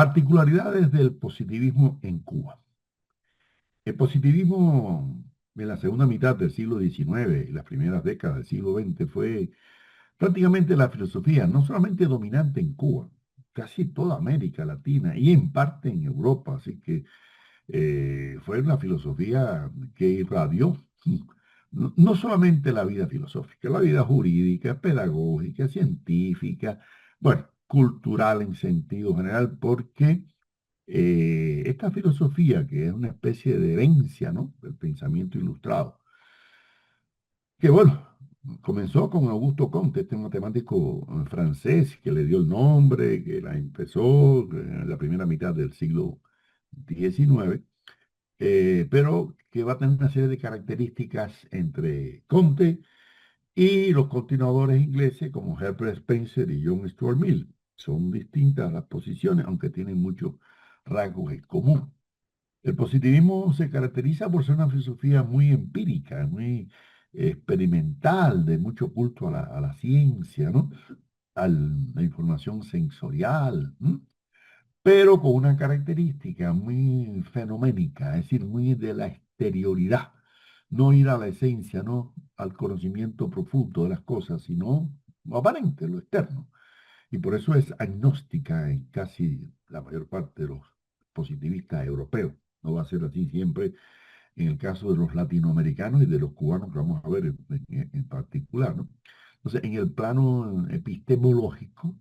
Particularidades del positivismo en Cuba. El positivismo en la segunda mitad del siglo XIX y las primeras décadas del siglo XX fue prácticamente la filosofía, no solamente dominante en Cuba, casi toda América Latina y en parte en Europa. Así que fue una filosofía que irradió no solamente la vida filosófica, la vida jurídica, pedagógica, científica, bueno, cultural en sentido general, porque esta filosofía, que es una especie de herencia, ¿no?, del pensamiento ilustrado, que bueno, comenzó con Augusto Comte, este matemático francés que le dio el nombre, que la empezó en la primera mitad del siglo XIX, pero que va a tener una serie de características entre Comte y los continuadores ingleses como Herbert Spencer y John Stuart Mill. Son distintas las posiciones, aunque tienen muchos rasgos en común. El positivismo se caracteriza por ser una filosofía muy empírica, muy experimental, de mucho culto a la ciencia, ¿no? A la información sensorial, ¿m? Pero con una característica muy fenoménica, es decir, muy de la exterioridad, no ir a la esencia, no al conocimiento profundo de las cosas, sino lo aparente, lo externo. Y por eso es agnóstica en casi la mayor parte de los positivistas europeos. No va a ser así siempre en el caso de los latinoamericanos y de los cubanos que vamos a ver en particular, ¿no? Entonces, en el plano epistemológico,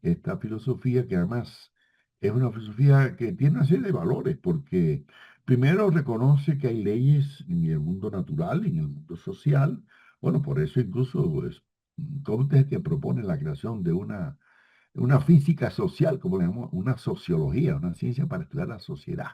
esta filosofía, que además es una filosofía que tiene una serie de valores, porque primero reconoce que hay leyes en el mundo natural y en el mundo social. Bueno, por eso incluso pues, Comte es el que propone la creación de una física social, como le llamamos, una sociología, una ciencia para estudiar la sociedad,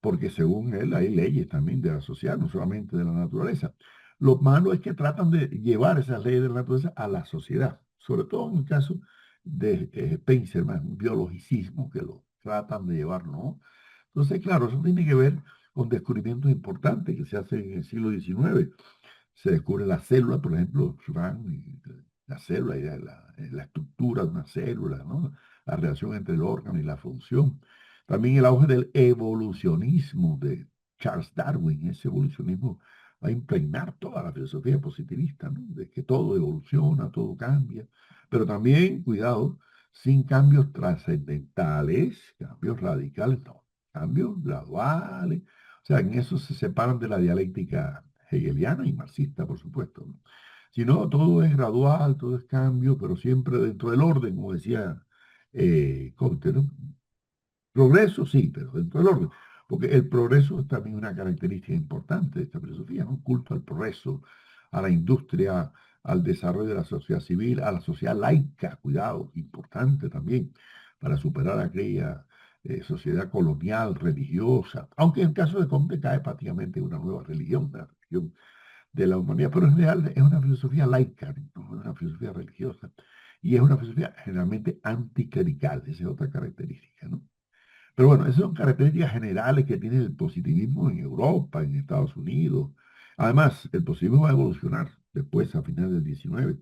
porque según él hay leyes también de la sociedad, no solamente de la naturaleza. Lo malo es que tratan de llevar esas leyes de la naturaleza a la sociedad, sobre todo en el caso de Spencer, más un biologicismo que lo tratan de llevar, ¿no? Entonces, claro, eso tiene que ver con descubrimientos importantes que se hacen en el siglo XIX. Se descubre la célula, por ejemplo, Schwann, y la célula y la estructura de una célula, ¿no? La relación entre el órgano y la función. También el auge del evolucionismo de Charles Darwin. Ese evolucionismo va a impregnar toda la filosofía positivista, ¿no? De que todo evoluciona, todo cambia, pero también, cuidado, sin cambios trascendentales, cambios radicales, no, cambios graduales. O sea, en eso se separan de la dialéctica hegeliana y marxista, por supuesto, ¿no? Si no, todo es gradual, todo es cambio, pero siempre dentro del orden, como decía Comte, ¿no? Progreso, sí, pero dentro del orden. Porque el progreso es también una característica importante de esta filosofía, ¿no? Culto al progreso, a la industria, al desarrollo de la sociedad civil, a la sociedad laica, cuidado, importante también, para superar aquella sociedad colonial, religiosa, aunque en el caso de Comte cae prácticamente una nueva religión, la religión de la humanidad, pero en realidad es una filosofía laica, no es una filosofía religiosa, y es una filosofía generalmente anticlerical, esa es otra característica, ¿no? Pero bueno, esas son características generales que tiene el positivismo en Europa, en Estados Unidos. Además, el positivismo va a evolucionar después, a finales del XIX.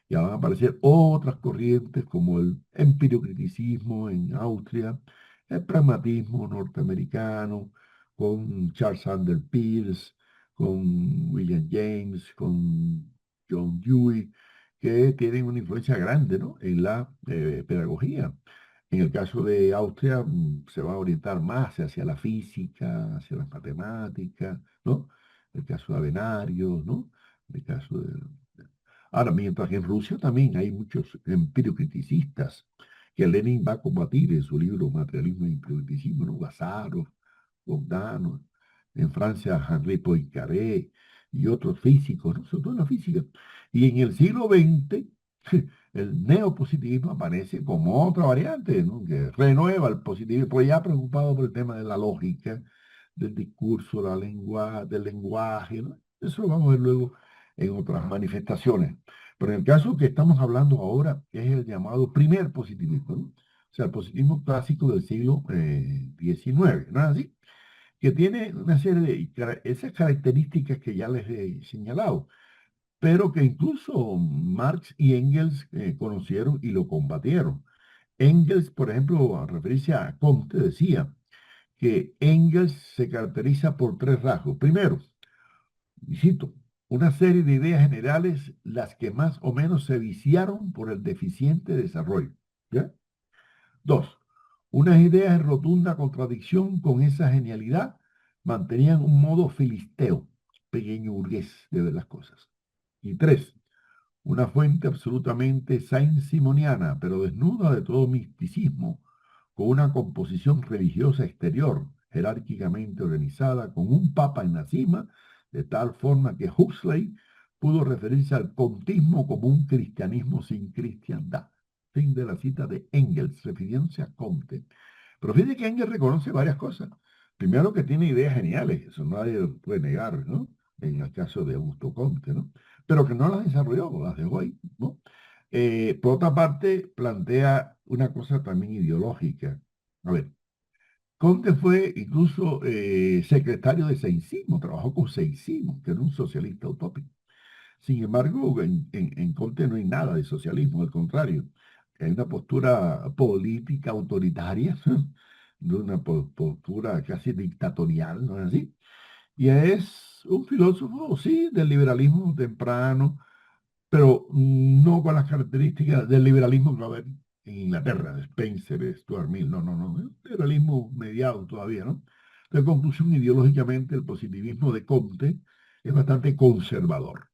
Ya van a aparecer otras corrientes como el empiriocriticismo en Austria, el pragmatismo norteamericano, con Charles Sanders Peirce, con William James, con John Dewey, que tienen una influencia grande, ¿no?, en la pedagogía. En el caso de Austria, se va a orientar más hacia la física, hacia las matemáticas, ¿no? El caso de Avenarius, ¿no? El caso de... Ahora, mientras que en Rusia también hay muchos empiriocriticistas que Lenin va a combatir en su libro Materialismo y Empiricismo, ¿no? Bazarov, Bogdanov, en Francia Henri Poincaré y otros físicos, ¿no? Sobre todo en la física. Y en el siglo XX, el neopositivismo aparece como otra variante, ¿no?, que renueva el positivismo, pues ya preocupado por el tema de la lógica, del discurso, la lengua, del lenguaje, ¿no? Eso lo vamos a ver luego en otras manifestaciones. Pero en el caso que estamos hablando ahora es el llamado primer positivismo, ¿no? O sea, el positivismo clásico del siglo XIX, ¿no es así? Que tiene una serie de esas características que ya les he señalado, pero que incluso Marx y Engels conocieron y lo combatieron. Engels, por ejemplo, al referirse a Comte, decía que Engels se caracteriza por tres rasgos. Primero, y cito, una serie de ideas generales, las que más o menos se viciaron por el deficiente desarrollo. ¿Ya? Dos, unas ideas en rotunda contradicción con esa genialidad mantenían un modo filisteo, pequeño burgués de ver las cosas. Y tres, una fuente absolutamente saint-simoniana, pero desnuda de todo misticismo, con una composición religiosa exterior, jerárquicamente organizada, con un papa en la cima, de tal forma que Huxley pudo referirse al contismo como un cristianismo sin cristiandad. Fin de la cita de Engels, refiriéndose a Comte. Pero fíjate que Engels reconoce varias cosas. Primero que tiene ideas geniales, eso nadie lo puede negar, ¿no? En el caso de Augusto Comte, ¿no? Pero que no las desarrolló, las dejó ahí, ¿no? Por otra parte, plantea una cosa también ideológica. A ver, Comte fue incluso secretario de Seinsimo, trabajó con Seinsimo, que era un socialista utópico. Sin embargo, en Comte no hay nada de socialismo, al contrario, hay una postura política autoritaria, de una postura casi dictatorial, ¿no es así? Y es un filósofo, sí, del liberalismo temprano, pero no con las características del liberalismo que va a haber en Inglaterra, de Spencer, de Stuart Mill, no, no, no, es un liberalismo mediado todavía, ¿no? De conclusión, ideológicamente, el positivismo de Comte es bastante conservador,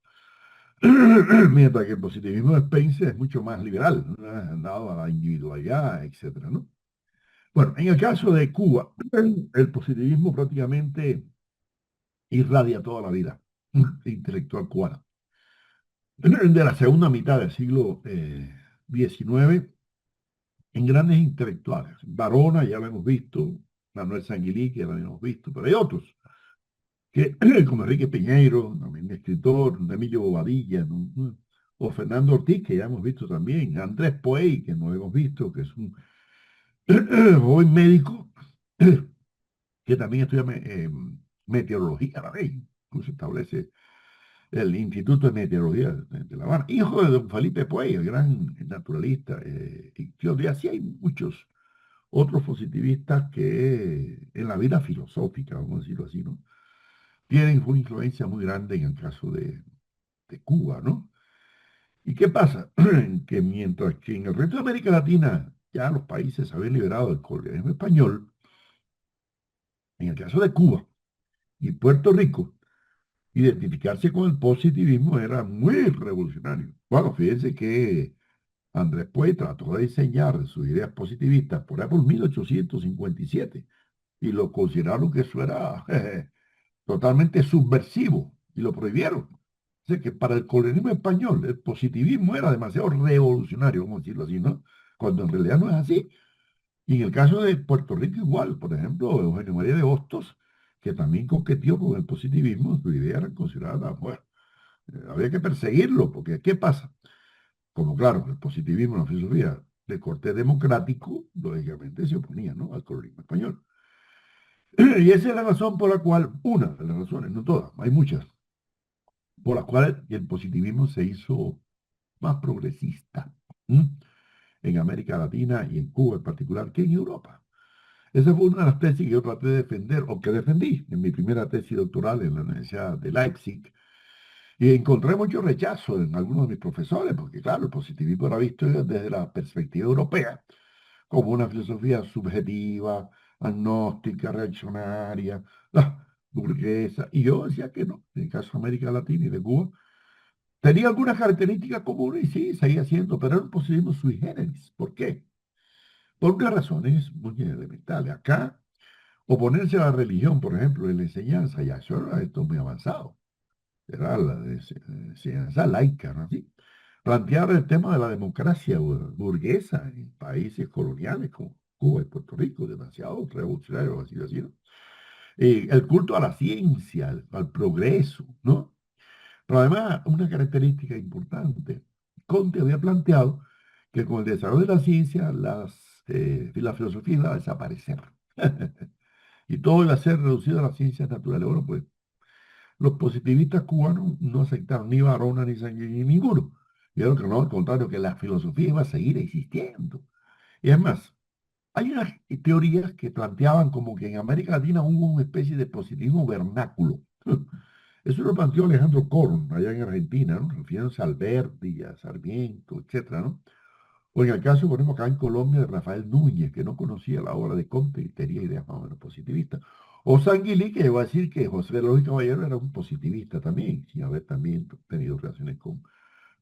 mientras que el positivismo de Spencer es mucho más liberal, ¿no? Dado a la individualidad, etcétera, ¿no? Bueno, en el caso de Cuba, el positivismo prácticamente irradia toda la vida intelectual cubana. De la segunda mitad del siglo XIX, en grandes intelectuales. Barona, ya lo hemos visto, Manuel Sanguilí, que ya lo hemos visto, pero hay otros, que, como Enrique Piñeiro, también escritor, Emilio Bobadilla, ¿no? O Fernando Ortiz, que ya hemos visto también, Andrés Poey, que no hemos visto, que es un joven médico que también estudia meteorología, la ley, incluso establece el Instituto de Meteorología de La Habana, hijo de don Felipe Puey, el gran naturalista. Y así hay muchos otros positivistas que en la vida filosófica, vamos a decirlo así, ¿no? Tienen una influencia muy grande en el caso de Cuba, ¿no? ¿Y qué pasa? Que mientras que en el resto de América Latina ya los países se habían liberado del colonialismo español, en el caso de Cuba y Puerto Rico, identificarse con el positivismo era muy revolucionario. Bueno, fíjense que Andrés Puey trató de diseñar sus ideas positivistas por ahí por 1857 y lo consideraron que eso era totalmente subversivo y lo prohibieron. O sea que para el colonialismo español el positivismo era demasiado revolucionario, vamos a decirlo así, ¿no? Cuando en realidad no es así. Y en el caso de Puerto Rico igual, por ejemplo, Eugenio María de Hostos, que también coqueteó con el positivismo, su idea era considerada, bueno, había que perseguirlo, porque ¿qué pasa? Como claro, el positivismo, la filosofía de corte democrático, lógicamente se oponía, ¿no?, al colonialismo español. Y esa es la razón por la cual, una de las razones, no todas, hay muchas, por las cuales el positivismo se hizo más progresista, ¿m? En América Latina y en Cuba en particular, que en Europa. Esa fue una de las tesis que yo traté de defender, o que defendí en mi primera tesis doctoral en la Universidad de Leipzig, y encontré mucho rechazo en algunos de mis profesores, porque claro, el positivismo era visto desde la perspectiva europea, como una filosofía subjetiva, agnóstica, reaccionaria, burguesa. Y yo decía que no, en el caso de América Latina y de Cuba, tenía algunas características comunes y sí, seguía siendo, pero era un positivismo sui generis. ¿Por qué? Por unas razones muy elementales. Acá, oponerse a la religión, por ejemplo, en la enseñanza, ya eso era esto muy avanzado. Era la enseñanza laica, ¿no? Así. Plantear el tema de la democracia burguesa en países coloniales como Cuba y Puerto Rico, demasiado revolucionario, así decirlo. El culto a la ciencia, al progreso, ¿no? Pero además, una característica importante, Conte había planteado que con el desarrollo de la ciencia, la filosofía iba a desaparecer. Y todo iba a ser reducido a las ciencias naturales. Bueno, pues los positivistas cubanos no aceptaron ni Varona ni Sanguini, ninguno. Vieron que no, al contrario, que la filosofía iba a seguir existiendo Y es más, hay unas teorías que planteaban como que en América Latina hubo una especie de positivismo vernáculo. Eso lo planteó Alejandro Korn allá en Argentina, ¿no? Refiriéndose a Alberti, a Sarmiento, etcétera, ¿no? O en el caso, por ejemplo, acá en Colombia, de Rafael Núñez, que no conocía la obra de Comte y tenía ideas más o menos positivistas. O Sanguilí, que llegó a decir que José Luis Caballero era un positivista también, sin haber también tenido relaciones con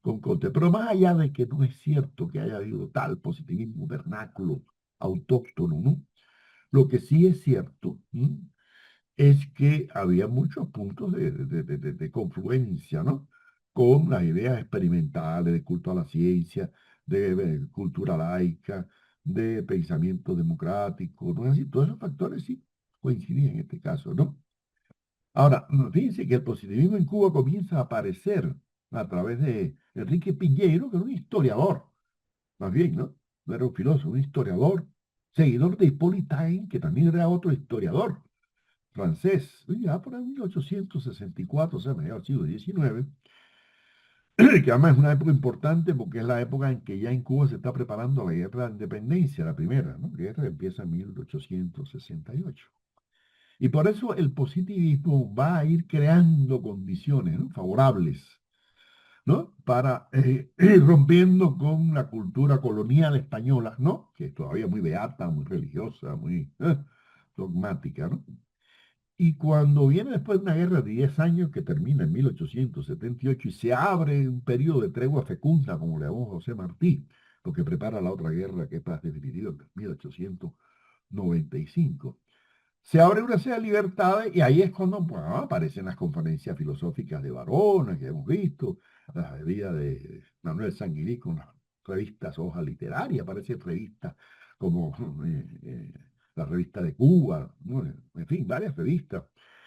Comte. Pero más allá de que no es cierto que haya habido tal positivismo vernáculo, autóctono, ¿no? Lo que sí es cierto, ¿m? Es que había muchos puntos de confluencia, ¿no? Con las ideas experimentales de culto a la ciencia, de cultura laica, de pensamiento democrático, ¿no es así? Todos esos factores sí coincidían en este caso, ¿no? Ahora, fíjense que el positivismo en Cuba comienza a aparecer a través de Enrique Piñeiro, que era un historiador, más bien, ¿no? No era un filósofo, un historiador, seguidor de Hippolyte Taine, que también era otro historiador francés, ya por ahí 1864, o sea, mediados del siglo XIX, que además es una época importante porque es la época en que ya en Cuba se está preparando la guerra de independencia, la primera, ¿no? La guerra que empieza en 1868. Y por eso el positivismo va a ir creando condiciones, ¿no? Favorables, ¿no? Para ir rompiendo con la cultura colonial española, ¿no? Que es todavía muy beata, muy religiosa, muy dogmática, ¿no? Y cuando viene después de una guerra de 10 años que termina en 1878 y se abre un periodo de tregua fecunda, como le llamó José Martí, porque prepara la otra guerra que es paz definitiva en 1895. Se abre una serie de libertades y ahí es cuando pues, aparecen las conferencias filosóficas de Barona que hemos visto, la vida de Manuel Sanguiní con las revistas Hoja Literaria, aparecen revistas como la revista de Cuba, ¿no? En fin, varias revistas.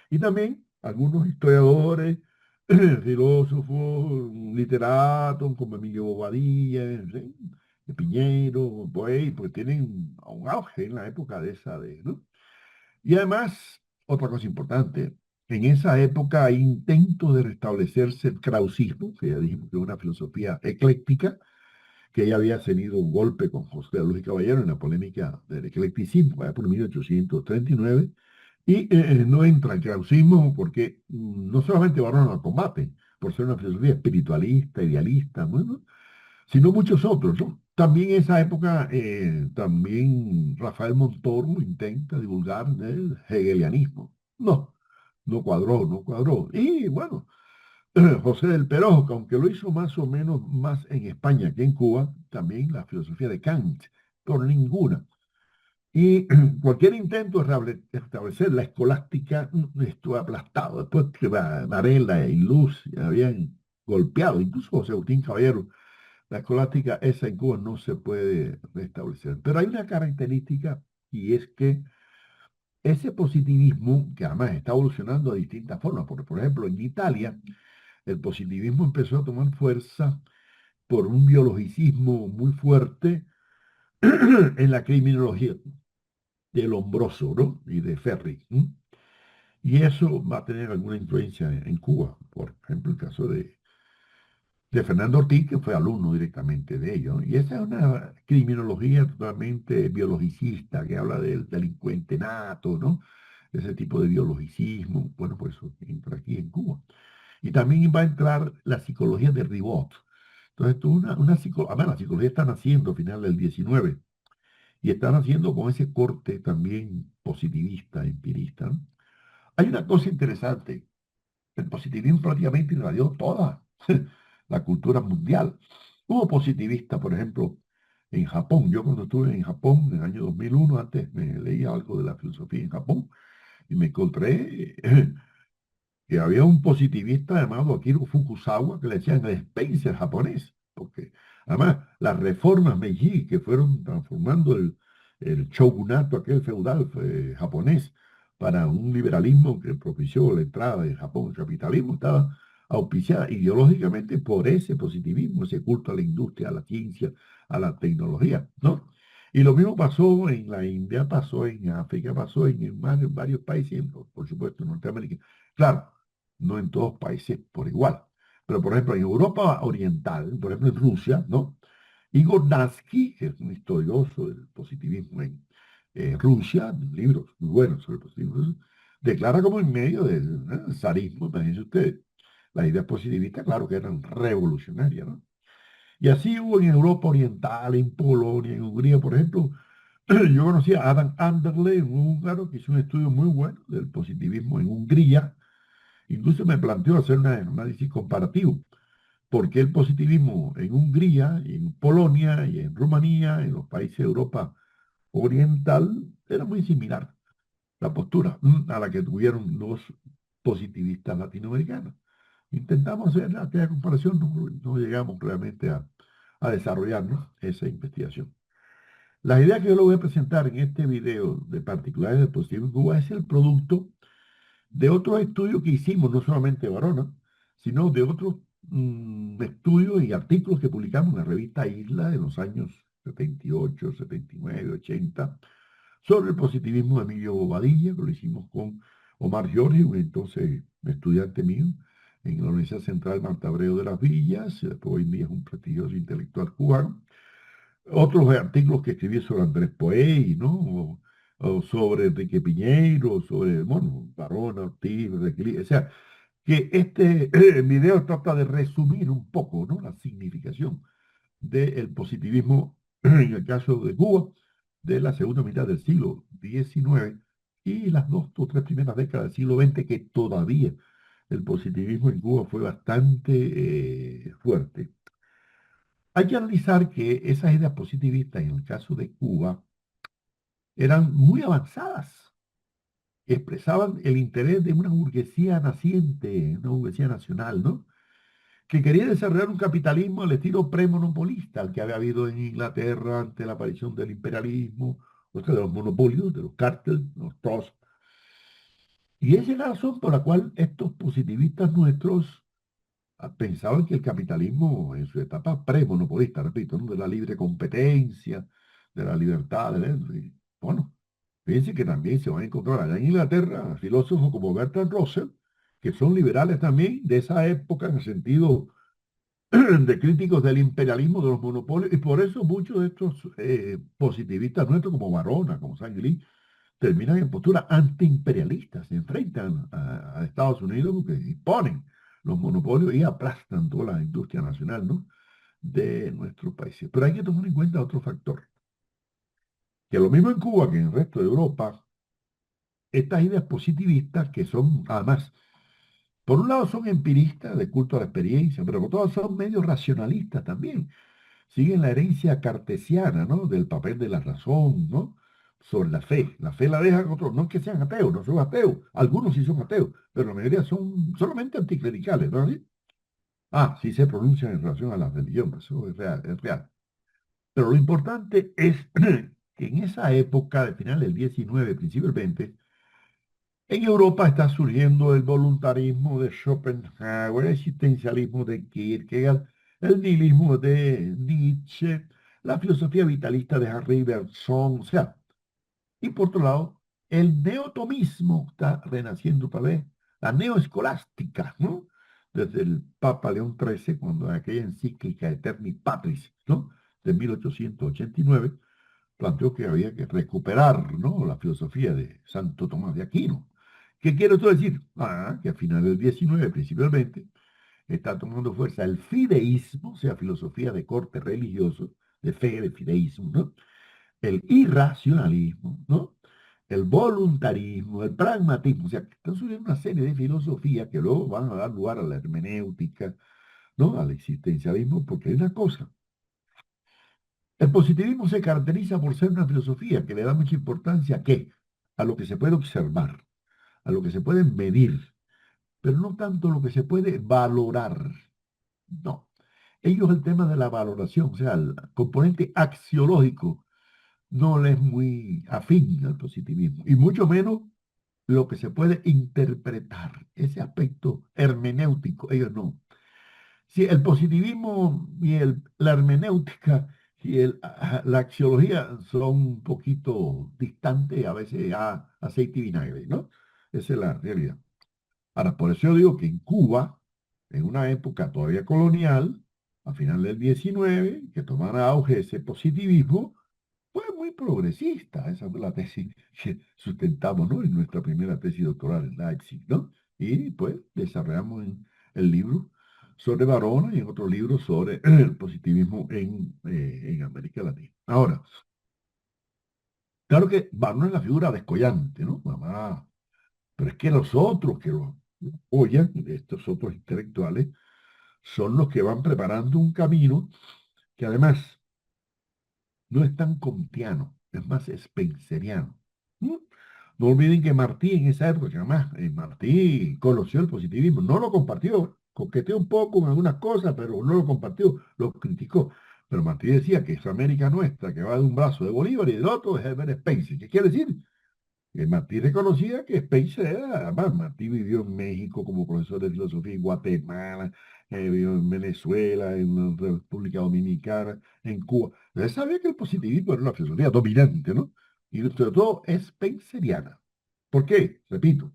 Y también algunos historiadores, filósofos, literatos como Emilio Bobadilla, ¿sí? Piñero, pues tienen un auge en la época de esa, ¿no? Y además, otra cosa importante, en esa época hay intentos de restablecerse el krausismo, que ya dijimos que es una filosofía ecléctica, que ya había tenido un golpe con José Luis Caballero en la polémica del eclecticismo, allá por 1839, y no entra el krausismo porque no solamente Barón lo combate, por ser una filosofía espiritualista, idealista, ¿no? Sino muchos otros, ¿no? También en esa época, también Rafael Montoro intenta divulgar el hegelianismo. No, no cuadró, no cuadró. Y bueno, José del Perón, que aunque lo hizo más o menos más en España que en Cuba, también la filosofía de Kant, por ninguna. Y cualquier intento de establecer la escolástica estuvo aplastado. Después que Varela y Luz habían golpeado, incluso José Agustín Caballero, la escolástica esa en Cuba no se puede restablecer. Pero hay una característica y es que ese positivismo, que además está evolucionando de distintas formas, porque por ejemplo en Italia el positivismo empezó a tomar fuerza por un biologicismo muy fuerte en la criminología de Lombroso, ¿no? Y de Ferri. ¿M? Y eso va a tener alguna influencia en Cuba. Por ejemplo, el caso de Fernando Ortiz, que fue alumno directamente de ellos. Y esa es una criminología totalmente biologicista, que habla del delincuente nato, ¿no? Ese tipo de biologicismo. Bueno, pues eso entra aquí en Cuba. Y también va a entrar la psicología de Ribot. Entonces, esto es además, la psicología está naciendo a final del 19 y está naciendo con ese corte también positivista, empirista, ¿no? Hay una cosa interesante. El positivismo prácticamente invadió toda la cultura mundial. Hubo positivistas, por ejemplo, en Japón. Yo cuando estuve en Japón en el año 2001, antes me leía algo de la filosofía en Japón y me encontré que había un positivista llamado Akiro Fukusawa que le decían el Spencer japonés, porque además las reformas Meiji que fueron transformando el shogunato, aquel feudal japonés, para un liberalismo que propició la entrada de Japón, el capitalismo estaba auspiciada ideológicamente por ese positivismo, ese culto a la industria, a la ciencia, a la tecnología, ¿no? Y lo mismo pasó en la India, pasó en África, pasó en varios países, por supuesto en Norteamérica. Claro, no en todos países por igual. Pero, por ejemplo, en Europa Oriental, por ejemplo, en Rusia, ¿no? Igor Nansky, que es un estudioso del positivismo en Rusia, libros muy buenos sobre el positivismo, declara como en medio del zarismo, imagínense ustedes, las ideas positivistas, claro que eran revolucionarias, ¿no? Y así hubo en Europa Oriental, en Polonia, en Hungría, por ejemplo. Yo conocí a Adam Anderle, un húngaro, que hizo un estudio muy bueno del positivismo en Hungría. Incluso me planteó hacer un análisis comparativo, porque el positivismo en Hungría, y en Polonia y en Rumanía, en los países de Europa Oriental, era muy similar la postura a la que tuvieron los positivistas latinoamericanos. Intentamos hacer aquella comparación, no llegamos realmente a desarrollar, ¿no?, esa investigación. La idea que yo le voy a presentar en este video de particulares del positivismo en Cuba es el producto de otros estudios que hicimos, no solamente de Varona, sino de otros estudios y artículos que publicamos en la revista Isla en los años 78, 79, 80, sobre el positivismo de Emilio Bobadilla, que lo hicimos con Omar Giorgi, un entonces estudiante mío, en la Universidad Central Marta Abreu de las Villas, después hoy en día es un prestigioso intelectual cubano. Otros artículos que escribí sobre Andrés Poey, ¿no? O sobre Enrique Piñeiro, sobre, bueno, Barona, Ortiz, o sea, que este video trata de resumir un poco, ¿no?, la significación del positivismo en el caso de Cuba, de la segunda mitad del siglo XIX y las dos o tres primeras décadas del siglo XX, que todavía el positivismo en Cuba fue bastante fuerte. Hay que analizar que esas ideas positivistas en el caso de Cuba eran muy avanzadas, expresaban el interés de una burguesía naciente, una burguesía nacional, ¿no?, que quería desarrollar un capitalismo al estilo premonopolista, al que había habido en Inglaterra ante la aparición del imperialismo, o sea, de los monopolios, de los cárteles, los trusts. Y esa es la razón por la cual estos positivistas nuestros pensaban que el capitalismo en su etapa premonopolista, repito, ¿no?, de la libre competencia, de la libertad, bueno, fíjense que también se van a encontrar allá en Inglaterra filósofos como Bertrand Russell, que son liberales también de esa época en el sentido de críticos del imperialismo, de los monopolios, y por eso muchos de estos positivistas nuestros, como Barona, como Sanguilí, terminan en posturas antiimperialistas, se enfrentan a Estados Unidos porque imponen los monopolios y aplastan toda la industria nacional, ¿no?, de nuestros países. Pero hay que tomar en cuenta otro factor, que lo mismo en Cuba que en el resto de Europa, estas ideas positivistas que son, además, por un lado son empiristas de culto a la experiencia, pero por otro lado son medio racionalistas también. Siguen la herencia cartesiana, ¿no?, del papel de la razón, ¿no?, sobre la fe. La fe la dejan otros, no es que sean ateos, no son ateos. Algunos sí son ateos, pero la mayoría son solamente anticlericales, ¿no? ¿Sí? Ah, sí se pronuncian en relación a la religión, eso es real, es real. Pero lo importante es que en esa época, de final del 19, principio del 20, en Europa está surgiendo el voluntarismo de Schopenhauer, el existencialismo de Kierkegaard, el nihilismo de Nietzsche, la filosofía vitalista de Henri Bergson, o sea, y por otro lado, el neotomismo está renaciendo otra vez, la neoescolástica, ¿no? Desde el Papa León XIII, cuando en aquella encíclica Eterni Patris, ¿no?, de 1889, planteó que había que recuperar, ¿no?, la filosofía de Santo Tomás de Aquino. ¿Qué quiere esto decir? Que a finales del 19, principio del 20, está tomando fuerza el fideísmo, o sea, filosofía de corte religioso, de fe, de fideísmo, ¿no?, el irracionalismo, ¿no?, el voluntarismo, el pragmatismo, o sea, que están surgiendo una serie de filosofías que luego van a dar lugar a la hermenéutica, ¿no?, al existencialismo, porque hay una cosa. El positivismo se caracteriza por ser una filosofía que le da mucha importancia ¿a qué? A lo que se puede observar, a lo que se puede medir, pero no tanto lo que se puede valorar. No. Ellos el tema de la valoración, o sea, el componente axiológico, no les es muy afín al positivismo, y mucho menos lo que se puede interpretar, ese aspecto hermenéutico, ellos no. Si el positivismo y la hermenéutica y la axiología son un poquito distantes, a veces a aceite y vinagre, ¿no? Esa es la realidad. Ahora, por eso yo digo que en Cuba, en una época todavía colonial, a final del 19, que tomara auge ese positivismo, fue muy progresista. Esa fue la tesis que sustentamos, ¿no? En nuestra primera tesis doctoral en Leipzig, ¿no? Y pues desarrollamos el libro sobre Barona y en otro libro sobre el positivismo en América Latina. Ahora, claro que Barona es la figura descollante, ¿no? Mamá, pero es que los otros que lo apoyan, estos otros intelectuales, son los que van preparando un camino que además no es tan comtiano, es más spenceriano. ¿Mm? No olviden que Martí en esa época, además, Martí conoció el positivismo, no lo compartió, coqueteó un poco en algunas cosas, pero no lo compartió, lo criticó. Pero Martí decía que esa América nuestra, que va de un brazo de Bolívar y del otro de Herbert Spencer. ¿Qué quiere decir? Martí reconocía que Spencer era, además, Martí vivió en México como profesor de filosofía en Guatemala, vivió en Venezuela, en la República Dominicana, en Cuba. Él sabía que el positivismo era una filosofía dominante, ¿no? Y sobre todo spenceriana. ¿Por qué? Repito,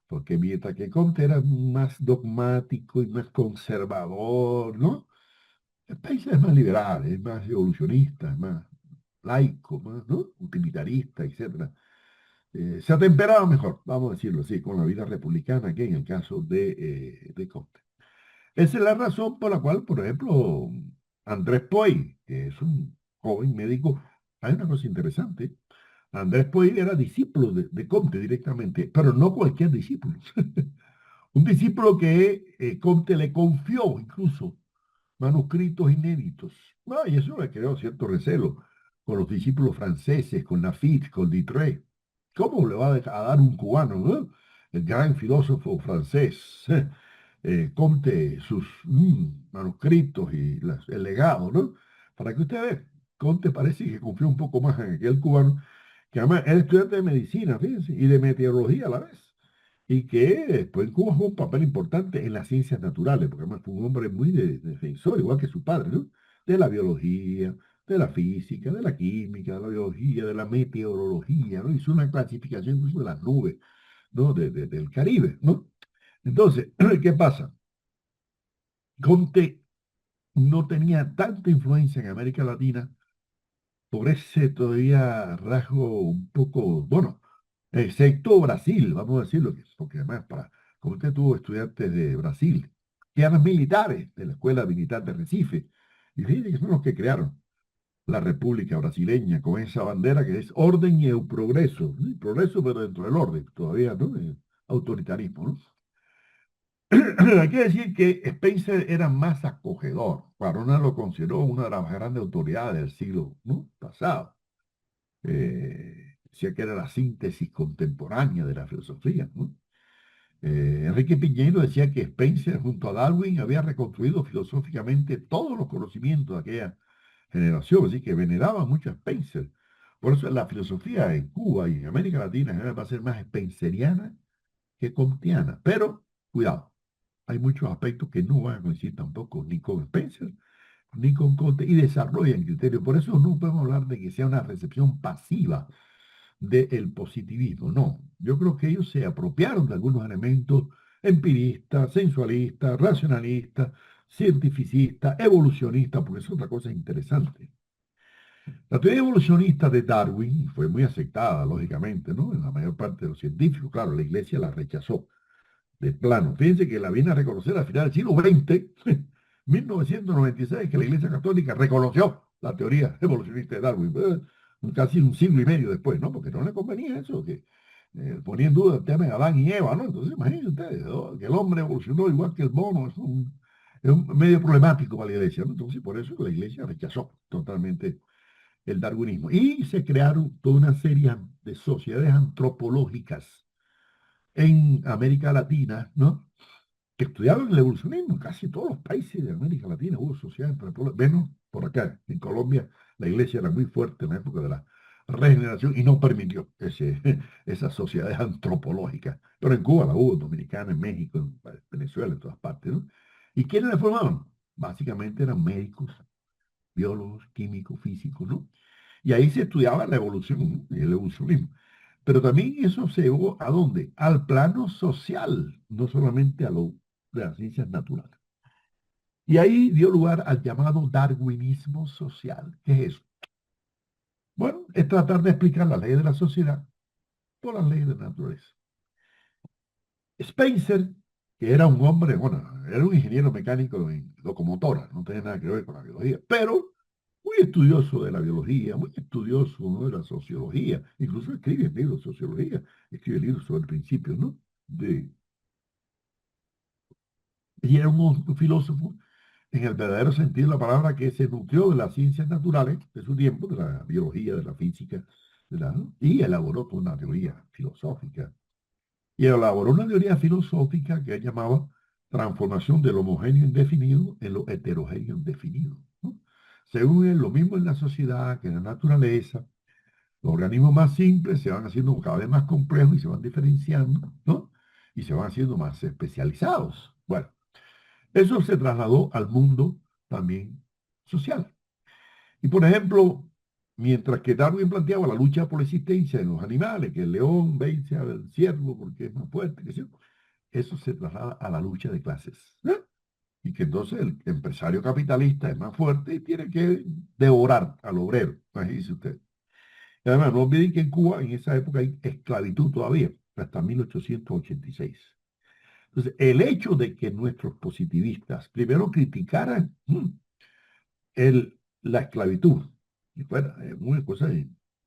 porque mientras que Comte era más dogmático y más conservador, ¿no? Spencer es más liberal, es más evolucionista, es más laico, más, ¿no? Utilitarista, etcétera. Se atemperaba mejor, vamos a decirlo así, con la vida republicana que en el caso de Comte. Esa es la razón por la cual, por ejemplo, Andrés Poy, que es un joven médico, hay una cosa interesante. Andrés Poy era discípulo de Comte directamente, pero no cualquier discípulo. Un discípulo que Comte le confió incluso manuscritos inéditos. No, y eso le creó cierto recelo con los discípulos franceses, con Lafitte, con Diderot. ¿Cómo le va a dar un cubano, ¿no? El gran filósofo francés, Comte, sus manuscritos y el legado, ¿no? Para que usted vea, Comte parece que confió un poco más en aquel cubano, que además era estudiante de medicina, fíjense, y de meteorología a la vez y que después en Cuba jugó un papel importante en las ciencias naturales, porque además fue un hombre muy defensor, igual que su padre, ¿no? De la biología, de la física, de la química, de la biología, de la meteorología, ¿no? Hizo una clasificación incluso de las nubes, ¿no? Del Caribe, ¿no? Entonces, ¿qué pasa? Comte no tenía tanta influencia en América Latina por ese todavía rasgo un poco, bueno, excepto Brasil, vamos a decirlo, porque además, como usted tuvo estudiantes de Brasil, que eran militares de la Escuela Militar de Recife, y fíjense que son los que crearon la República Brasileña con esa bandera que es orden y el progreso, ¿sí? Progreso pero dentro del orden, todavía, ¿no? Autoritarismo, ¿no? Hay que decir que Spencer era más acogedor. Varona lo consideró una de las grandes autoridades del siglo, ¿no? pasado. Decía que era la síntesis contemporánea de la filosofía, ¿no? Enrique Piñeiro decía que Spencer junto a Darwin había reconstruido filosóficamente todos los conocimientos de aquella generación, así que veneraba mucho a Spencer. Por eso la filosofía en Cuba y en América Latina en general va a ser más spenceriana que comtiana. Pero, cuidado, hay muchos aspectos que no van a coincidir tampoco ni con Spencer ni con Comte y desarrollan criterios. Por eso no podemos hablar de que sea una recepción pasiva del positivismo. No, yo creo que ellos se apropiaron de algunos elementos empiristas, sensualistas, racionalistas, cientificistas, evolucionistas, porque es otra cosa interesante. La teoría evolucionista de Darwin fue muy aceptada, lógicamente, ¿no? En la mayor parte de los científicos, claro, la iglesia la rechazó de plano. Fíjense que la viene a reconocer al final del siglo XX, 1996, que la Iglesia Católica reconoció la teoría evolucionista de Darwin, casi un siglo y medio después, ¿no? Porque no le convenía eso, que ponía en duda el tema de Adán y Eva, ¿no? Entonces, imagínense ustedes, ¿no? Que el hombre evolucionó igual que el mono, es un medio problemático para la Iglesia, ¿no? Entonces, por eso la Iglesia rechazó totalmente el darwinismo. Y se crearon toda una serie de sociedades antropológicas en América Latina, ¿no? Que estudiaban el evolucionismo. En casi todos los países de América Latina hubo sociedades antropológicas, menos por acá. En Colombia la iglesia era muy fuerte en la época de la regeneración y no permitió esas sociedades antropológicas. Pero en Cuba la hubo, en Dominicana, en México, en Venezuela, en todas partes, ¿no? ¿Y quiénes la formaban? Básicamente eran médicos, biólogos, químicos, físicos, ¿no? Y ahí se estudiaba la evolución, ¿no? El evolucionismo. Pero también eso se llevó ¿a dónde? Al plano social, no solamente a lo de las ciencias naturales. Y ahí dio lugar al llamado darwinismo social. ¿Qué es eso? Bueno, es tratar de explicar las leyes de la sociedad por las leyes de la naturaleza. Spencer, que era un hombre, bueno, era un ingeniero mecánico en locomotora, no tenía nada que ver con la biología, pero muy estudioso de la biología, muy estudioso, ¿no?, de la sociología, incluso escribe libros de sociología, escribe libros sobre principios, ¿no? De, y era un filósofo en el verdadero sentido de la palabra que se nutrió de las ciencias naturales de su tiempo, de la biología, de la física, y elaboró toda una teoría filosófica. Y elaboró una teoría filosófica que él llamaba transformación del homogéneo indefinido en lo heterogéneo indefinido, ¿no? Según él, lo mismo en la sociedad que en la naturaleza, los organismos más simples se van haciendo cada vez más complejos y se van diferenciando, ¿no? Y se van haciendo más especializados. Bueno, eso se trasladó al mundo también social. Y por ejemplo, mientras que Darwin planteaba la lucha por la existencia en los animales, que el león vence al ciervo porque es más fuerte, que eso se traslada a la lucha de clases, ¿eh? Y que entonces el empresario capitalista es más fuerte y tiene que devorar al obrero, imagínese usted. Y además, no olviden que en Cuba en esa época hay esclavitud todavía, hasta 1886. Entonces, el hecho de que nuestros positivistas primero criticaran la esclavitud, y fuera una cosa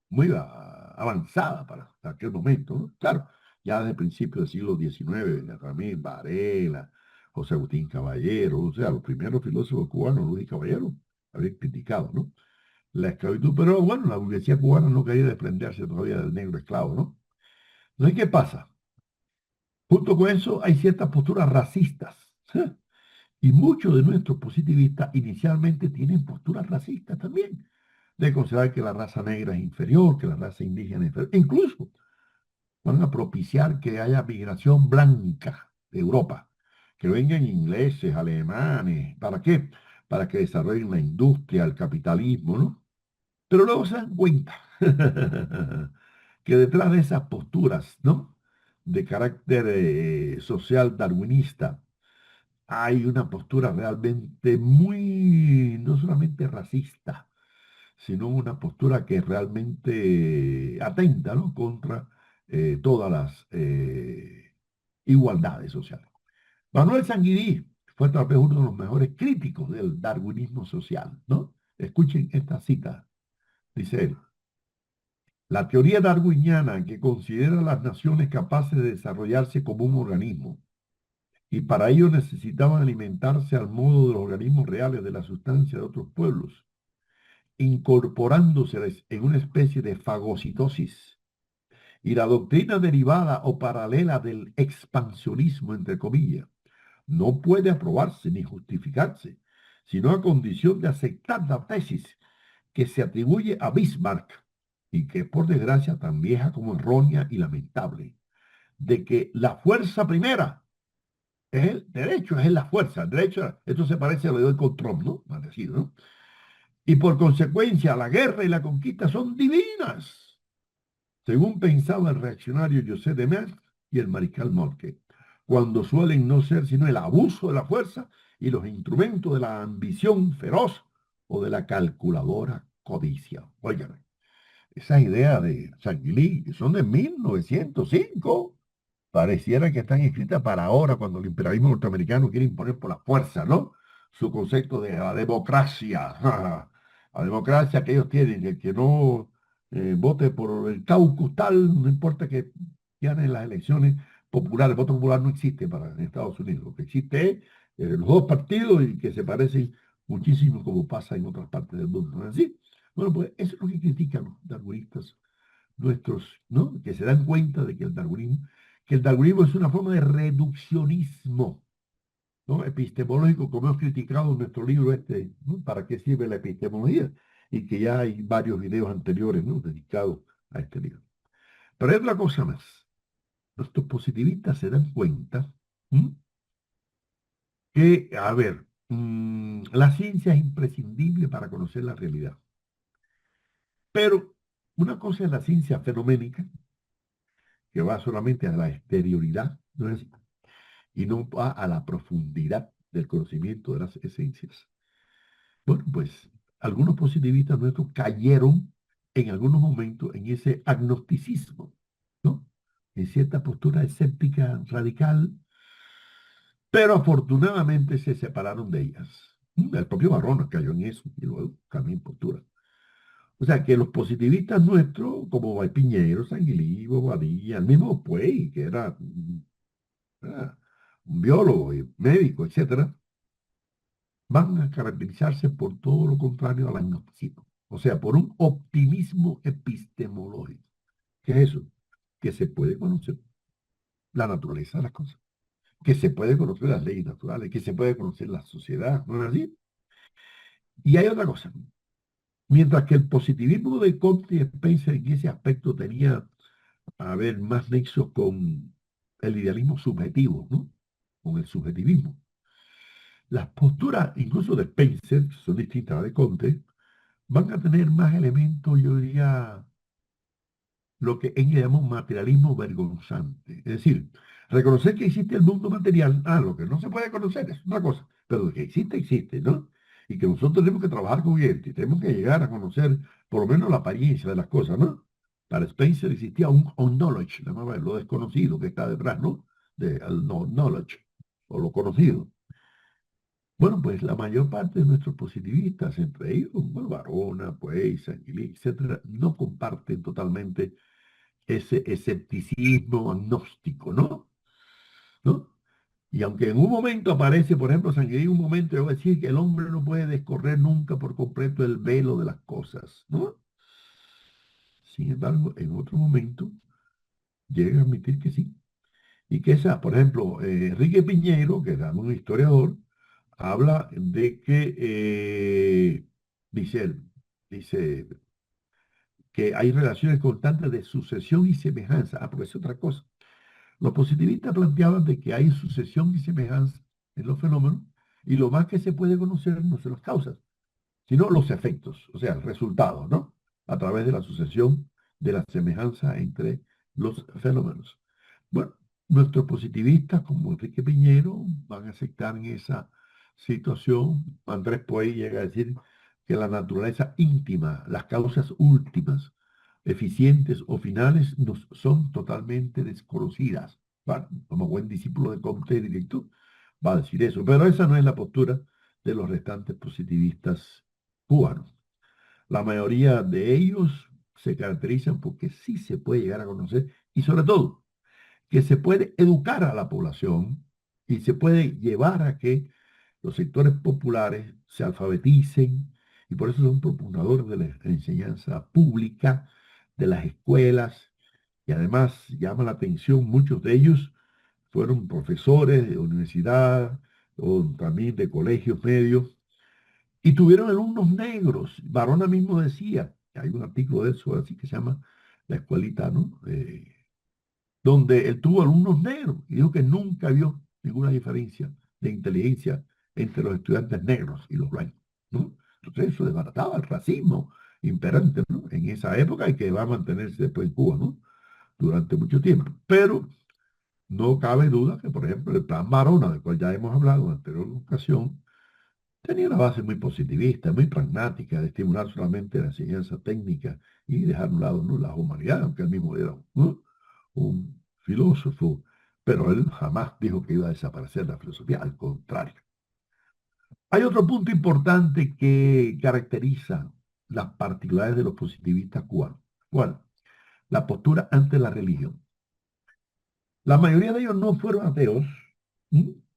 muy avanzada para aquel momento, ¿no? Claro, ya desde el principio del siglo XIX, Ramírez Varela, José Agustín Caballero, o sea, los primeros filósofos cubanos, Luis Caballero, habían criticado, ¿no?, la esclavitud, pero bueno, la burguesía cubana no quería desprenderse todavía del negro esclavo, ¿no? Entonces, ¿qué pasa? Junto con eso hay ciertas posturas racistas. Y muchos de nuestros positivistas inicialmente tienen posturas racistas también, de considerar que la raza negra es inferior, que la raza indígena es inferior. Incluso van a propiciar que haya migración blanca de Europa, que vengan ingleses, alemanes. ¿Para qué? Para que desarrollen la industria, el capitalismo, ¿no? Pero luego se dan cuenta que detrás de esas posturas, ¿no?, de carácter social darwinista, hay una postura realmente muy, no solamente racista, sino una postura que realmente atenta, ¿no?, contra todas las igualdades sociales. Manuel Sanguiní fue tal vez uno de los mejores críticos del darwinismo social, ¿no? Escuchen esta cita. Dice él: la teoría darwiniana, que considera las naciones capaces de desarrollarse como un organismo, y para ello necesitaban alimentarse al modo de los organismos reales de la sustancia de otros pueblos, incorporándoseles en una especie de fagocitosis. Y la doctrina derivada o paralela del expansionismo, entre comillas, no puede aprobarse ni justificarse, sino a condición de aceptar la tesis que se atribuye a Bismarck, y que por desgracia tan vieja como errónea y lamentable, de que la fuerza primera es el derecho, es la fuerza. El derecho, esto se parece a lo de hoy con Trump, ¿no? Parecido, ¿no? Y por consecuencia, la guerra y la conquista son divinas, según pensaba el reaccionario José de Metz y el mariscal Moltke, cuando suelen no ser sino el abuso de la fuerza y los instrumentos de la ambición feroz o de la calculadora codicia. Oigan, esas ideas de Sanguilí son de 1905. Pareciera que están escritas para ahora, cuando el imperialismo norteamericano quiere imponer por la fuerza, ¿no?, su concepto de la democracia. La democracia que ellos tienen, el que no vote por el caucus tal, no importa que gane las elecciones populares. El voto popular no existe para en Estados Unidos. Lo que existe es los dos partidos, y que se parecen muchísimo como pasa en otras partes del mundo, ¿no es así? Bueno, pues eso es lo que critican los darwinistas nuestros, ¿no?, que se dan cuenta de que el darwinismo es una forma de reduccionismo, ¿no?, epistemológico, como hemos criticado en nuestro libro este, ¿no?, ¿para qué sirve la epistemología? Y que ya hay varios videos anteriores, ¿no?, dedicados a este libro. Pero hay otra cosa más. Nuestros positivistas se dan cuenta, ¿m?, que, a ver, la ciencia es imprescindible para conocer la realidad. Pero una cosa es la ciencia fenoménica, que va solamente a la exterioridad, ¿no es así?, y no va a la profundidad. del conocimiento de las esencias. Bueno, pues algunos positivistas nuestros cayeron en algunos momentos en ese agnosticismo, ¿no? En cierta postura escéptica radical, pero afortunadamente se separaron de ellas. El propio Barrona cayó en eso y luego cambió en postura. O sea que los positivistas nuestros, como Piñero, Sanguilí, Bobadilla, el mismo Puey, que era un biólogo y médico, etcétera, van a caracterizarse por todo lo contrario al agnosticismo. O sea, por un optimismo epistemológico. ¿Qué es eso? Que se puede conocer la naturaleza de las cosas, que se puede conocer las leyes naturales, que se puede conocer la sociedad, ¿no es así? Y hay otra cosa. Mientras que el positivismo de Comte y Spencer en ese aspecto tenía, a ver, más nexos con el idealismo subjetivo, ¿no? Con el subjetivismo. Las posturas, incluso de Spencer, que son distintas a las de Comte, van a tener más elementos, yo diría, lo que en llamamos materialismo vergonzante. Es decir, reconocer que existe el mundo material, lo que no se puede conocer es una cosa, pero lo que existe, existe, ¿no? Y que nosotros tenemos que trabajar con él, y tenemos que llegar a conocer por lo menos la apariencia de las cosas, ¿no? Para Spencer existía un knowledge, llamaba lo desconocido que está detrás, ¿no? De no, knowledge, o lo conocido. Bueno, pues la mayor parte de nuestros positivistas, entre ellos, bueno, Barona, pues, Sanguilí, etcétera, no comparten totalmente ese escepticismo agnóstico, ¿no? ¿No? Y aunque en un momento aparece, por ejemplo, Sanguilí, un momento yo voy a decir que el hombre no puede descorrer nunca por completo el velo de las cosas, ¿no? Sin embargo, en otro momento llega a admitir que sí. Y que esa, por ejemplo, Enrique Piñero, que es un historiador, habla de que, dice él, dice que hay relaciones constantes de sucesión y semejanza. Porque es otra cosa. Los positivistas planteaban de que hay sucesión y semejanza en los fenómenos y lo más que se puede conocer no son las causas, sino los efectos, o sea, el resultado, ¿no? A través de la sucesión de la semejanza entre los fenómenos. Bueno, nuestros positivistas, como Enrique Piñero, van a aceptar en esa situación. Andrés Poey llega a decir que la naturaleza íntima, las causas últimas, eficientes o finales, nos son totalmente desconocidas. Bueno, como buen discípulo de Comte directo, va a decir eso, pero esa no es la postura de los restantes positivistas cubanos. La mayoría de ellos se caracterizan porque sí se puede llegar a conocer y sobre todo que se puede educar a la población y se puede llevar a que los sectores populares se alfabeticen y por eso son propugnadores de la enseñanza pública, de las escuelas y además llama la atención, muchos de ellos fueron profesores de universidad o también de colegios medios y tuvieron alumnos negros. Barona mismo decía, hay un artículo de eso así que se llama La Escuelita, ¿no? Donde él tuvo alumnos negros y dijo que nunca vio ninguna diferencia de inteligencia entre los estudiantes negros y los blancos, ¿no? Entonces eso desbarataba el racismo imperante, ¿no? En esa época y que va a mantenerse después en Cuba, ¿no? Durante mucho tiempo. Pero no cabe duda que, por ejemplo, el plan Barona, del cual ya hemos hablado en anterior ocasión, tenía una base muy positivista, muy pragmática, de estimular solamente la enseñanza técnica y dejar a un lado, ¿no?, las humanidades, aunque él mismo era, ¿no?, un filósofo, pero él jamás dijo que iba a desaparecer la filosofía, al contrario. Hay otro punto importante que caracteriza las particularidades de los positivistas cubanos. ¿Cuál? La postura ante la religión. La mayoría de ellos no fueron ateos,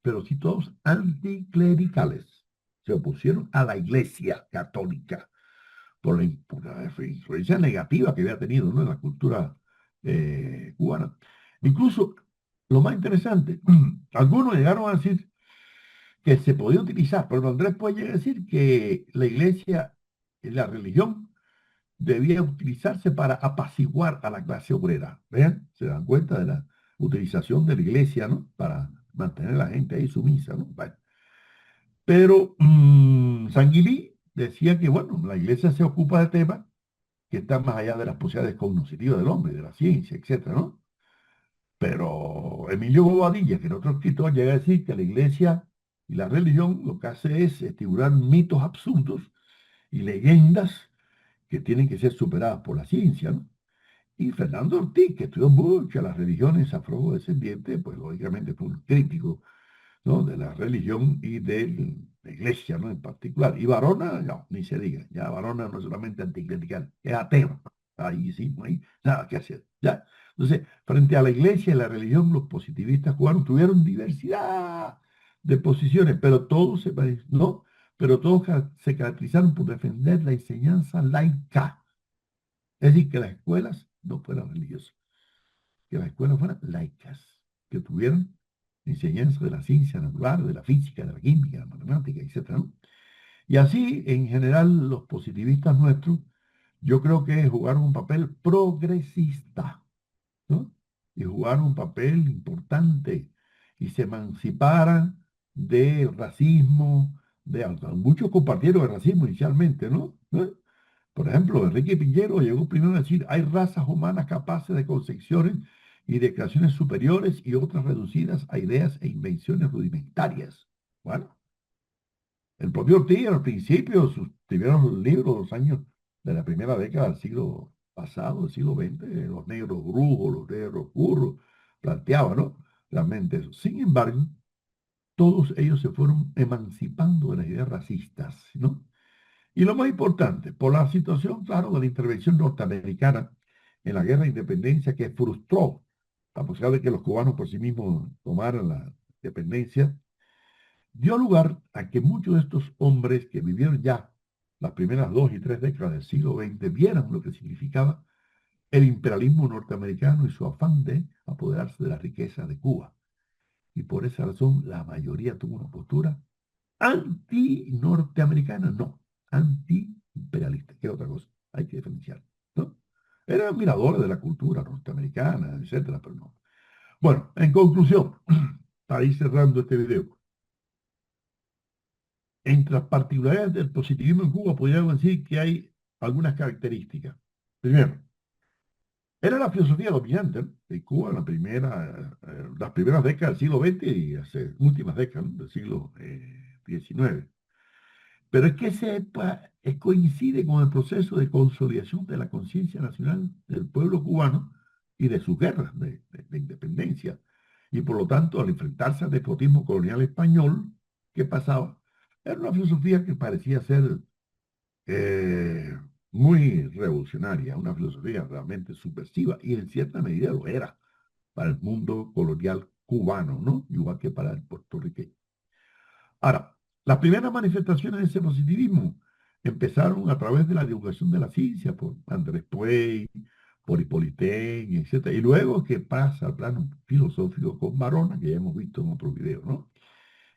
pero sí todos anticlericales. Se opusieron a la Iglesia católica por la influencia negativa que había tenido, ¿no?, en la cultura cubana. Incluso, lo más interesante, algunos llegaron a decir que se podía utilizar, pero Andrés puede llegar a decir que la Iglesia, la religión, debía utilizarse para apaciguar a la clase obrera. ¿Vean? Se dan cuenta de la utilización de la iglesia, ¿no? Para mantener a la gente ahí sumisa, ¿no? Bueno. Pero Sanguilí decía que, bueno, la iglesia se ocupa de temas que están más allá de las posibilidades cognitivas del hombre, de la ciencia, etcétera, ¿no? Pero Emilio Bobadilla, que era otro escritor, llega a decir que la iglesia Y la religión lo que hace es estimular mitos absurdos y leyendas que tienen que ser superadas por la ciencia, ¿no? Y Fernando Ortiz, que estudió mucho las religiones afrodescendientes, pues lógicamente fue un crítico, ¿no? De la religión y de la iglesia, ¿no? En particular. Y Varona, no, ni se diga, ya Varona no es solamente anticlerical, es ateo. Ahí sí, no hay nada que hacer, ¿ya? Entonces, frente a la iglesia y la religión, los positivistas cubanos tuvieron diversidad de posiciones, pero todos ¿no? Pero todos se caracterizaron por defender la enseñanza laica, es decir, que las escuelas no fueran religiosas, que las escuelas fueran laicas, que tuvieran enseñanza de la ciencia natural, de la física, de la química, de la matemática, etcétera, ¿no? Y así, en general, los positivistas nuestros, yo creo que jugaron un papel progresista, ¿no? Y jugaron un papel importante y se emanciparan del racismo, muchos compartieron el racismo inicialmente, ¿no? ¿No? Por ejemplo, Enrique Piñero llegó primero a decir, hay razas humanas capaces de concepciones y de creaciones superiores y otras reducidas a ideas e invenciones rudimentarias. Bueno, el propio Ortiz al principio, sus primeros libros, los años de la primera década del siglo pasado, del siglo XX, los negros brujos, los negros burros, planteaba, ¿no? Realmente eso. Sin embargo, todos ellos se fueron emancipando de las ideas racistas, ¿no? Y lo más importante, por la situación, claro, de la intervención norteamericana en la guerra de independencia que frustró la posibilidad de que los cubanos por sí mismos tomaran la independencia, dio lugar a que muchos de estos hombres que vivieron ya las primeras 2 y 3 décadas del siglo XX vieran lo que significaba el imperialismo norteamericano y su afán de apoderarse de la riqueza de Cuba. Y por esa razón la mayoría tuvo una postura anti-norteamericana, no, anti-imperialista, que es otra cosa, hay que diferenciar, ¿no? Eran admiradores de la cultura norteamericana, etcétera, pero no. Bueno, en conclusión, para ir cerrando este video, entre las particularidades del positivismo en Cuba, podríamos decir que hay algunas características. Primero, era la filosofía dominante, ¿no? En Cuba en las primeras décadas del siglo XX y las últimas décadas, ¿no? Del siglo XIX. Pero es que coincide con el proceso de consolidación de la conciencia nacional del pueblo cubano y de sus guerras de independencia. Y por lo tanto, al enfrentarse al despotismo colonial español, ¿qué pasaba? Era una filosofía que parecía ser eh, muy revolucionaria, una filosofía realmente subversiva, y en cierta medida lo era para el mundo colonial cubano, ¿no? Igual que para el puertorriqueño. Ahora, las primeras manifestaciones de ese positivismo empezaron a través de la divulgación de la ciencia, por Andrés Puey, por Hippolyte, etc. Y luego que pasa al plano filosófico con Barona, que ya hemos visto en otros videos, ¿no?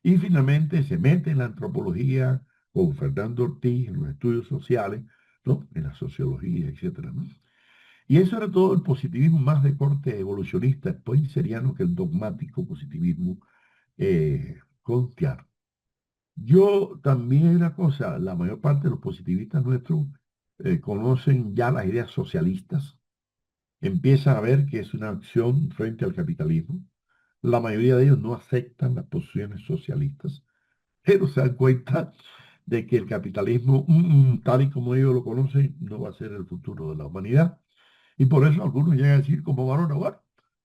Y finalmente se mete en la antropología con Fernando Ortiz, en los estudios sociales, ¿no? En la sociología, etcétera, ¿no? Y eso era todo el positivismo más de corte evolucionista, spenceriano, que el dogmático positivismo kantiano. Yo también una cosa, la mayor parte de los positivistas nuestros conocen ya las ideas socialistas, empiezan a ver que es una acción frente al capitalismo. La mayoría de ellos no aceptan las posiciones socialistas, pero se dan cuenta de que el capitalismo, tal y como ellos lo conocen, no va a ser el futuro de la humanidad. Y por eso algunos llegan a decir, como varón, bueno,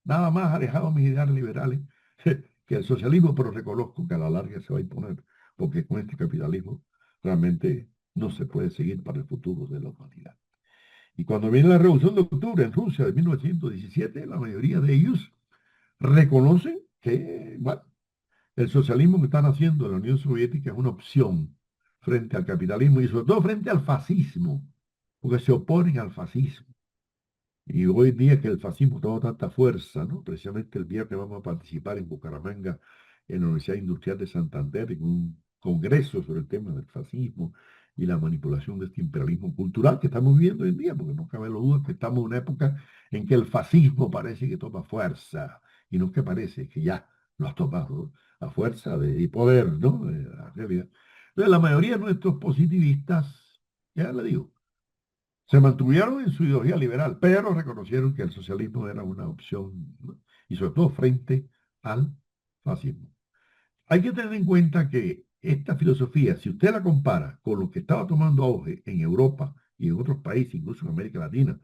nada más alejado de mis ideales liberales que el socialismo, pero reconozco que a la larga se va a imponer, porque con este capitalismo realmente no se puede seguir para el futuro de la humanidad. Y cuando viene la Revolución de Octubre en Rusia de 1917, la mayoría de ellos reconocen que, bueno, el socialismo que están haciendo en la Unión Soviética es una opción frente al capitalismo y sobre todo frente al fascismo, porque se oponen al fascismo. Y hoy en día que el fascismo toma tanta fuerza, ¿no? Precisamente el viernes vamos a participar en Bucaramanga, en la Universidad Industrial de Santander, en un congreso sobre el tema del fascismo y la manipulación de este imperialismo cultural que estamos viviendo hoy en día, porque no cabe la duda que estamos en una época en que el fascismo parece que toma fuerza, y no es que parece, es que ya lo ha tomado a fuerza de poder, ¿no? De la realidad. Entonces, la mayoría de nuestros positivistas, ya le digo, se mantuvieron en su ideología liberal, pero reconocieron que el socialismo era una opción, ¿no? Y sobre todo frente al fascismo. hay que tener en cuenta que esta filosofía, si usted la compara con lo que estaba tomando auge en Europa y en otros países, incluso en América Latina,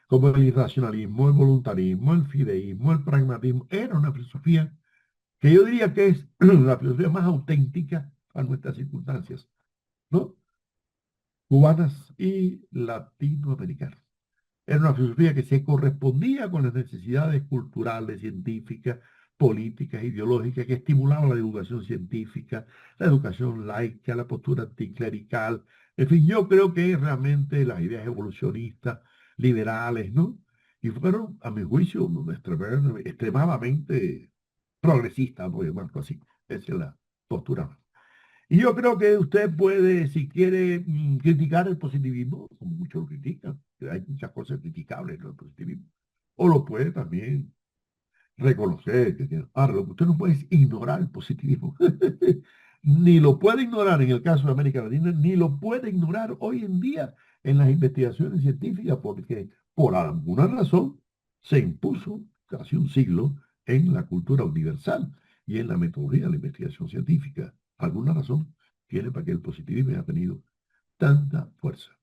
como el irracionalismo, el voluntarismo, el fideísmo, el pragmatismo, era una filosofía que yo diría que es la filosofía más auténtica a nuestras circunstancias, ¿no? Cubanas y latinoamericanas. Era una filosofía que se correspondía con las necesidades culturales, científicas, políticas, ideológicas, que estimulaba la educación científica, la educación laica, la postura anticlerical. En fin, yo creo que realmente las ideas evolucionistas, liberales, ¿no? Y fueron, a mi juicio, extremadamente progresistas, por llamarlo así. Esa es la postura. Y yo creo que usted puede, si quiere, criticar el positivismo, como muchos lo critican, que hay muchas cosas criticables en el positivismo, o lo puede también reconocer. Ahora, lo que usted no puede es ignorar el positivismo. Ni lo puede ignorar en el caso de América Latina, ni lo puede ignorar hoy en día en las investigaciones científicas, porque por alguna razón se impuso casi un siglo en la cultura universal y en la metodología de la investigación científica. Alguna razón tiene para que el positivismo haya tenido tanta fuerza.